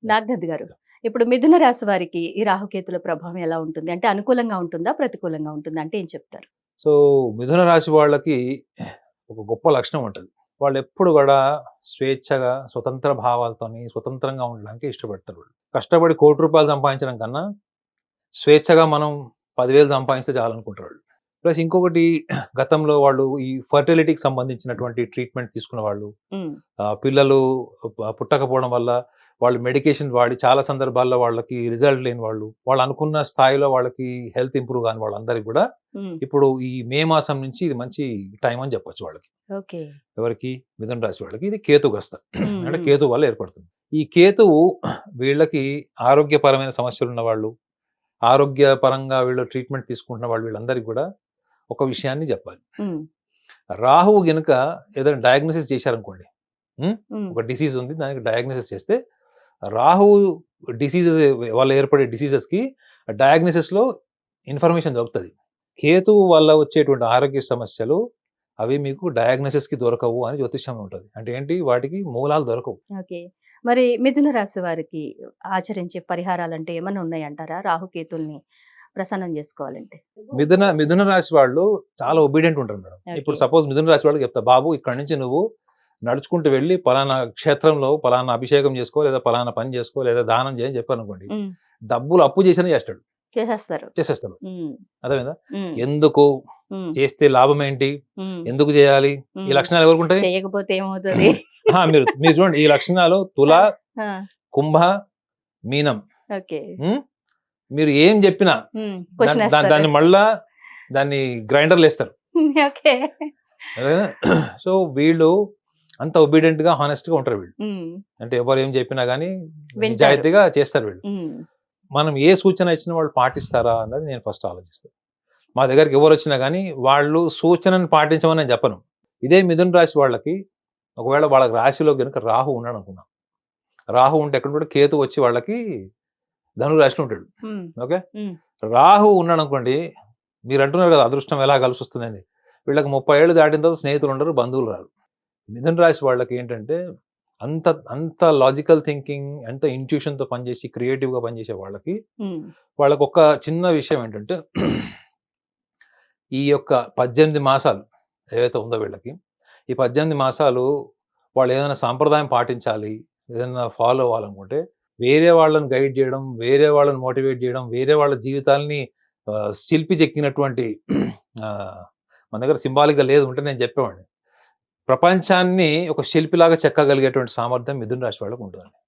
నాగదత్ గారు, ఇప్పుడు మిథున రాశి వారికి ఈ రాహుకేతుల ప్రభావం ఎలా ఉంటుంది? అంటే అనుకూలంగా ఉంటుందా? ప్రతికూలంగా ఉంటుందా? అంటే ఏం చెప్తారు? సో, మిథున రాశి వాళ్ళకి ఒక గొప్ప లక్షణం ఉంటది. వాళ్ళెప్పుడు గూడా స్వేచ్ఛగా, స్వతంత్ర భావాలతోని, స్వతంత్రంగా ఉండడానికి ఇష్టపడతారు వాళ్ళు. కష్టపడి రూ. 1,00,00,000 సంపాదించడం కన్నా, స్వేచ్ఛగా మనం 10,000 సంపాదిస్తే చాలనుకుంటారు వాళ్ళు. ప్లస్ ఇంకొకటి గతంలో వాళ్ళు ఈ ఫర్టిలిటీకి సంబంధించినటువంటి ట్రీట్మెంట్ తీసుకున్న వాళ్ళు, హ్మ్. పిల్లలు పుట్టకపోవడం వల్ల వాళ్ళు మెడికేషన్ వాడి చాలా సందర్భాల్లో వాళ్ళకి రిజల్ట్ లేని వాళ్ళు, వాళ్ళు అనుకున్న స్థాయిలో వాళ్ళకి హెల్త్ ఇంప్రూవ్ కాని వాళ్ళందరికీ కూడా హ్మ్. ఇప్పుడు ఈ మే మాసం నుంచి ఇది మంచి టైం అని చెప్పొచ్చు వాళ్ళకి. ఓకే. ఎవరికి? మిథున రాశి వాళ్ళకి. ఇది కేతుగ్రస్త. హ్మ్. అంటే హ్మ్. కేతు వల్ల ఏర్పడుతుంది. ఈ కేతువు వీళ్ళకి ఆరోగ్యపరమైన సమస్యలున్న వాళ్ళు, ఆరోగ్యపరంగా వీళ్ళు ట్రీట్మెంట్ తీసుకుంటున్న వాళ్ళు వీళ్ళందరికీ కూడా ఒక విషయాన్ని చెప్పాలి. హ్మ్. రాహువు గనుక ఏదైనా డయాగ్నోసిస్ చేశారనుకోండి. హ్మ్. హ్మ్. ఒక డిసీజ్ ఉంది. దానికి డయాగ్నోసిస్ చేస్తే రాహువు డిసీజెస్ వల్ల ఏర్పడే డిసీజెస్‌కి డయాగ్నోసిస్‌లో ఇన్ఫర్మేషన్ దొరుకుతది. కేతువు వల్ల వచ్చేటువంటి ఆరోగ్య సమస్యలు అవి మీకు డయాగ్నోసిస్‌కి దొరకవు అని జ్యోతిష్యంలో ఉంటది. అంటే ఏంటి? వాటికి మూలాలు దొరకవు. ఓకే. మరి మిథున రాశి వారికి ఆచరించే పరిహారాలంటే ఏమన్నా ఉన్నాయంటారా? రాహుకేతుల్ని ప్రసన్నం జేసుకోవాలంటే? మిథున రాశి వాళ్ళు చాలా ఒబీడియంట్ ఉంటారు మేడం. ఇప్పుడు ఓకే. సపోజ్ మిథున రాశి వాళ్ళకి చెప్తా, బాబు ఇక్కడి నుంచి నువ్వు నడుచుకుంటూ వెళ్లి పలానా క్షేత్రంలో పలానా అభిషేకం చేసుకో, లేదా పలానా పని చేసుకో, లేదా దానం చేయి అని చెప్పాననుకోండి. హ్మ్. డబ్బులు అప్పు చేసినా చేస్తాడు. చేసేస్తారు. చేసేస్తాడు. హ్మ్. అర్థమైందా? హ్మ్. ఎందుకు? హ్మ్. చేస్తే లాభం ఏంటి? హ్మ్. ఎందుకు చేయాలి? ఈ హ్మ్. లక్షణాలు ఎవరికుంటాయి? చెయ్యకపోతే ఏమవుతది? అహా! మీరు మీరు చూడండి, ఈ లక్షణాలు తుల, ఆ! ఆ! కుంభ, మీనం. ఓకే. హ్మ్. మీరు ఏం చెప్పినా హ్మ్. దాన్ని క్వెషనేస్తారు. మళ్ళా దాన్ని గ్రైండర్‌లో ఏస్తారు. ఓకే. అదేనా? సో, వీళ్ళు అంత ఒబీడియంట్‌గా, హానెస్ట్‌గా ఉంటారు వీళ్ళు. హ్మ్. అంటే ఎవరు ఏం చెప్పినా గాని వింటారు. నిజాయితీగా చేస్తారు వీళ్ళు. హ్మ్. మనం ఏ సూచన ఇచ్చినా వాళ్ళు పాటిస్తారా అన్నది నేను ఫస్ట్ ఆలోచిస్తా. మా దగ్గరికి ఎవరొచ్చినా గాని వాళ్ళు సూచనను పాటించమని నేను చెప్పను. ఇదే మిథున రాశి వాళ్ళకి ఒకవేళ వాళ్ళ రాశిలో గనుక రాహు ఉన్నాడనుకుందాం. రాహు ఉంటే ఎక్కడ ఉంటాడు? కేతు వచ్చి వాళ్ళకి ధను రాశిలో ఉంటాడు. హ్మ్. ఓకే. హ్మ్. రాహు ఉన్నాడనుకోండి, మీరంటున్నారు కదా అదృష్టం ఎలా కలిసొస్తుందని. వీళ్ళకి 30 ఏళ్ళు దాటిన తర్వాత స్నేహితులుండరు, బంధువులు రారు. మిథున రాశి వాళ్ళకి ఏంటంటే అంత అంత లాజికల్ థింకింగ్, అంత ఇంట్యూషన్‌తో పనిచేసి క్రియేటివ్‌గా పనిచేసే వాళ్ళకి, హ్మ్. వాళ్ళకొక చిన్న విషయం ఏంటంటే ఈ యొక్క 18 మాసాలు ఏవైతే ఉందో వీళ్ళకి, ఈ 18 మాసాలు వాళ్ళేదైనా సాంప్రదాయం పాటించాలి, ఏదన్నా ఫాలో అవ్వాలనుకుంటే, వేరే వాళ్ళని గైడ్ జేయడం, వేరే వాళ్ళని మోటివేట్ జేయడం, వేరే వాళ్ళ జీవితాల్ని శిల్పి చెక్కినటువంటి మన దగ్గర సింబాలిక్‌గా లేదు ఉంటే నేను చెప్పేవాడిని. ప్రపంచాన్ని ఒక శిల్పిలాగా చెక్కగలిగేటువంటి సామర్థ్యం మిథున రాశి వాళ్ళకుంటదండి.